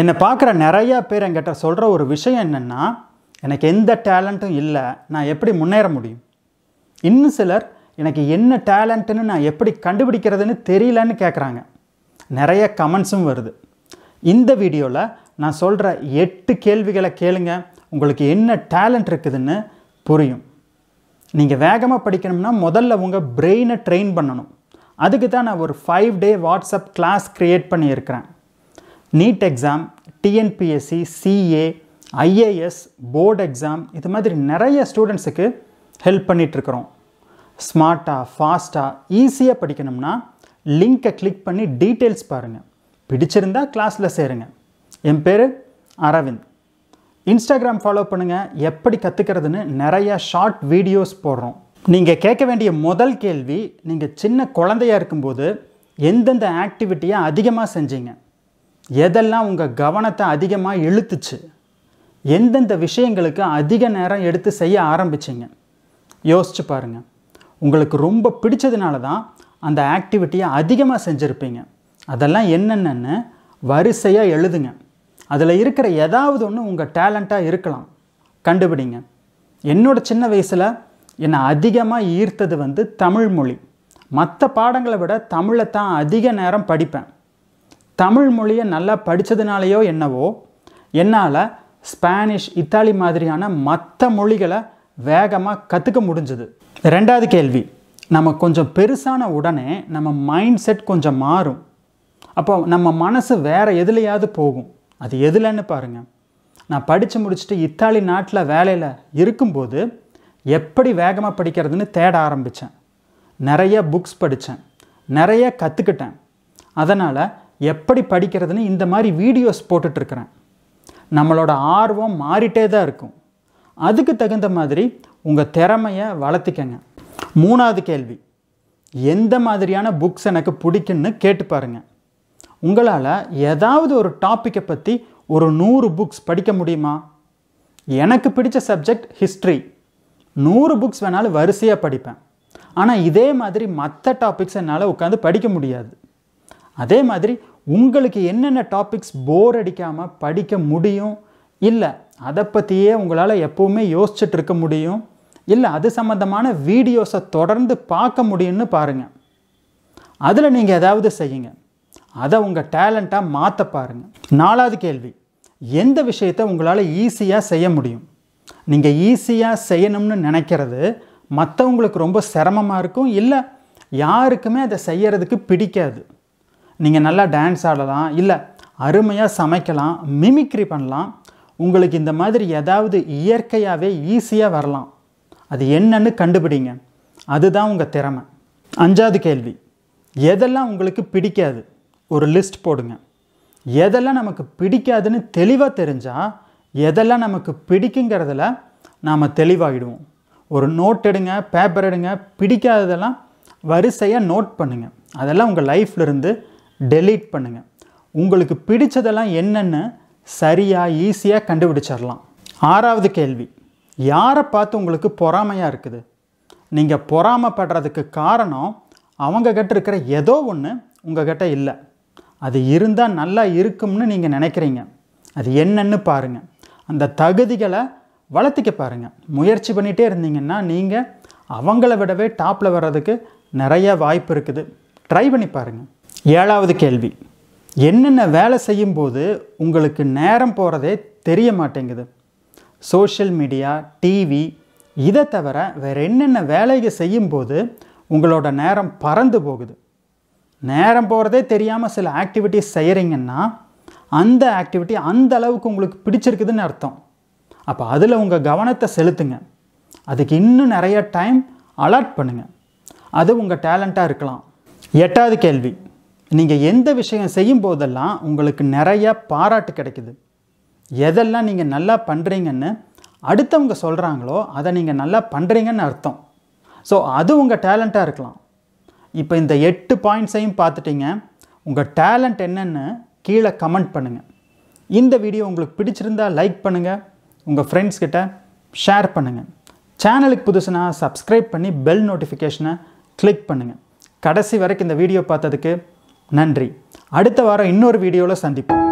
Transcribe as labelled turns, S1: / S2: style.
S1: என்னை பார்க்குற நிறையா பேர் என்கிட்ட சொல்கிற ஒரு விஷயம் என்னென்னா, எனக்கு எந்த டேலண்ட்டும் இல்லை, நான் எப்படி முன்னேற முடியும்? இன்னும் சிலர் எனக்கு என்ன டேலண்ட்டுன்னு நான் எப்படி கண்டுபிடிக்கிறதுன்னு தெரியலன்னு கேட்குறாங்க. நிறைய கமெண்ட்ஸும் வருது. இந்த வீடியோவில் நான் சொல்கிற 8 கேள்விகளை கேளுங்க, உங்களுக்கு என்ன டேலண்ட் இருக்குதுன்னு புரியும். நீங்கள் வேகமாக படிக்கணும்னா முதல்ல உங்கள் பிரெயினை ட்ரெயின் பண்ணணும். அதுக்கு தான் நான் ஒரு 5 டே வாட்ஸ்அப் கிளாஸ் க்ரியேட் பண்ணியிருக்கிறேன். NEET exam, TNPSC, CA, IAS, board exam, இது மாதிரி நிறைய ஸ்டூடெண்ட்ஸுக்கு ஹெல்ப் பண்ணிகிட்ருக்குறோம். ஸ்மார்ட்டாக, ஃபாஸ்ட்டாக, ஈஸியாக படிக்கணும்னா லிங்க்கை கிளிக் பண்ணி டீட்டெயில்ஸ் பாருங்கள். பிடிச்சிருந்தால் கிளாஸில் சேருங்க. என் பேர் அரவிந்த். இன்ஸ்டாகிராம் ஃபாலோ பண்ணுங்கள். எப்படி கற்றுக்கிறதுன்னு நிறையா ஷார்ட் வீடியோஸ் போடுறோம். நீங்கள் கேட்க வேண்டிய முதல் கேள்வி, நீங்கள் சின்ன குழந்தையாக இருக்கும்போது எந்தெந்த ஆக்டிவிட்டியை அதிகமாக செஞ்சீங்க? எதெல்லாம் உங்கள் கவனத்தை அதிகமாக இழுத்துச்சு? எந்தெந்த விஷயங்களுக்கு அதிக நேரம் எடுத்து செய்ய ஆரம்பிச்சிங்க? யோசிச்சு பாருங்கள். உங்களுக்கு ரொம்ப பிடிச்சதுனால தான் அந்த ஆக்டிவிட்டியை அதிகமாக செஞ்சுருப்பீங்க. அதெல்லாம் என்னென்னு வரிசையாக எழுதுங்க. அதில் இருக்கிற ஏதாவது ஒன்று உங்கள் டேலண்ட்டாக இருக்கலாம், கண்டுபிடிங்க. என்னோடய சின்ன வயசில் என்னை அதிகமாக ஈர்த்தது தமிழ் மொழி. மற்ற பாடங்களை விட தமிழை தான் அதிக நேரம் படிப்பேன். தமிழ் மொழியை நல்லா படித்ததுனாலையோ என்னவோ என்னால் ஸ்பானிஷ், இத்தாலி மாதிரியான மற்ற மொழிகளை வேகமாக கற்றுக்க முடிஞ்சுது. 2வது கேள்வி, நம்ம கொஞ்சம் பெருசான உடனே நம்ம மைண்ட் செட் கொஞ்சம் மாறும். அப்போ நம்ம மனசு வேறு எதுலையாவது போகும். அது எதுலன்னு பாருங்கள். நான் படித்து முடிச்சுட்டு இத்தாலி நாட்டில் வேலையில் இருக்கும்போது எப்படி வேகமாக படிக்கிறதுன்னு தேட ஆரம்பித்தேன். நிறைய புக்ஸ் படித்தேன், நிறைய கற்றுக்கிட்டேன். அதனால் எப்படி படிக்கிறதுன்னு இந்த மாதிரி வீடியோஸ் போட்டுட்ருக்கிறேன். நம்மளோட ஆர்வம் மாறிட்டே தான் இருக்கும். அதுக்கு தகுந்த மாதிரி உங்கள் திறமையை வளர்த்திக்கங்க. 3வது கேள்வி, எந்த மாதிரியான புக்ஸ் எனக்கு பிடிக்குன்னு கேட்டு பாருங்கள். உங்களால் ஏதாவது ஒரு டாப்பிக்கை பற்றி ஒரு 100 புக்ஸ் படிக்க முடியுமா? எனக்கு பிடிச்ச சப்ஜெக்ட் ஹிஸ்ட்ரி. 100 புக்ஸ் வேணாலும் வரிசையாக படிப்பேன். ஆனால் இதே மாதிரி மற்ற டாபிக்ஸ் என்னால் உட்காந்து படிக்க முடியாது. அதே மாதிரி உங்களுக்கு என்னென்ன டாபிக்ஸ் போர் அடிக்காமல் படிக்க முடியும், இல்லை அதை பற்றியே உங்களால் எப்போவுமே யோசிச்சுட்டு இருக்க முடியும், இல்லை அது சம்மந்தமான வீடியோஸை தொடர்ந்து பார்க்க முடியும்னு பாருங்கள். அதில் நீங்கள் ஏதாவது செய்யுங்க. அதை உங்கள் டேலண்ட்டாக மாற்ற பாருங்கள். 4வது கேள்வி, எந்த விஷயத்தை உங்களால் ஈஸியாக செய்ய முடியும்? நீங்கள் ஈஸியாக செய்யணும்னு நினைக்கிறது மற்றவங்களுக்கு ரொம்ப சிரமமாக இருக்கும், இல்லை யாருக்குமே அதை செய்யறதுக்கு பிடிக்காது. நீங்கள் நல்லா டான்ஸ் ஆடலாம், இல்லை அருமையாக சமைக்கலாம், மிமிக்ரி பண்ணலாம். உங்களுக்கு இந்த மாதிரி ஏதாவது இயற்கையாகவே ஈஸியாக வரலாம். அது என்னன்னு கண்டுபிடிங்க. அதுதான் உங்கள் திறமை. 5வது கேள்வி, எதெல்லாம் உங்களுக்கு பிடிக்காது? ஒரு லிஸ்ட் போடுங்க. எதெல்லாம் நமக்கு பிடிக்காதுன்னு தெளிவாக தெரிஞ்சால் எதெல்லாம் நமக்கு பிடிக்குங்கிறதுல நாம் தெளிவாகிடுவோம். ஒரு நோட் எடுங்க, பேப்பர் எடுங்க, பிடிக்காததெல்லாம் வரிசையாக நோட் பண்ணுங்கள். அதெல்லாம் உங்கள் லைஃப்லேருந்து டெலீட் பண்ணுங்கள். உங்களுக்கு பிடிச்சதெல்லாம் என்னென்னு சரியாக ஈஸியாக கண்டுபிடிச்சிடலாம். 6வது கேள்வி, யாரை பார்த்து உங்களுக்கு பொறாமையாக இருக்குது? நீங்கள் பொறாமைப்படுறதுக்கு காரணம் அவங்கக்கிட்ட இருக்கிற ஏதோ ஒன்று உங்கள்கிட்ட இல்லை. அது இருந்தால் நல்லா இருக்கும்னு நீங்கள் நினைக்கிறீங்க. அது என்னன்னு பாருங்கள். அந்த தகுதிகளை வளர்த்திக்க பாருங்கள். முயற்சி பண்ணிகிட்டே இருந்தீங்கன்னா நீங்கள் அவங்கள விடவே டாப்பில் வர்றதுக்கு நிறைய வாய்ப்பு இருக்குது. ட்ரை பண்ணி பாருங்கள். 7வது கேள்வி, என்னென்ன வேலை செய்யும்போது உங்களுக்கு நேரம் போகிறதே தெரிய மாட்டேங்குது? சோஷியல் மீடியா, டிவி, இதை தவிர வேறு என்னென்ன வேலைகள் செய்யும்போது உங்களோட நேரம் பறந்து போகுது? நேரம் போகிறதே தெரியாமல் சில ஆக்டிவிட்டிஸ் செய்கிறீங்கன்னா அந்த ஆக்டிவிட்டி அந்த அளவுக்கு உங்களுக்கு பிடிச்சிருக்குதுன்னு அர்த்தம். அப்போ அதில் உங்கள் கவனத்தை செலுத்துங்க. அதுக்கு இன்னும் நிறைய டைம் அலாட் பண்ணுங்கள். அது உங்கள் டேலண்ட்டாக இருக்கலாம். 8வது கேள்வி, நீங்கள் எந்த விஷயம் செய்யும் போதெல்லாம் உங்களுக்கு நிறையா பாராட்டு கிடைக்குது? எதெல்லாம் நீங்கள் நல்லா பண்ணுறீங்கன்னு அடுத்தவங்க சொல்கிறாங்களோ அதை நீங்கள் நல்லா பண்ணுறீங்கன்னு அர்த்தம். ஸோ அது உங்கள் டேலண்ட்டாக இருக்கலாம். இப்போ இந்த 8 பாயிண்ட்ஸையும் பார்த்துட்டிங்க. உங்கள் டேலண்ட் என்னென்னு கீழே கமெண்ட் பண்ணுங்கள். இந்த வீடியோ உங்களுக்கு பிடிச்சிருந்தால் லைக் பண்ணுங்கள், உங்கள் ஃப்ரெண்ட்ஸ்கிட்ட ஷேர் பண்ணுங்கள். சேனலுக்கு புதுசுனா சப்ஸ்கிரைப் பண்ணி பெல் நோட்டிஃபிகேஷனை கிளிக் பண்ணுங்கள். கடைசி வரைக்கும் இந்த வீடியோ பார்த்ததுக்கு நன்றி. அடுத்த வாரம் இன்னொரு வீடியோவில் சந்திப்போம்.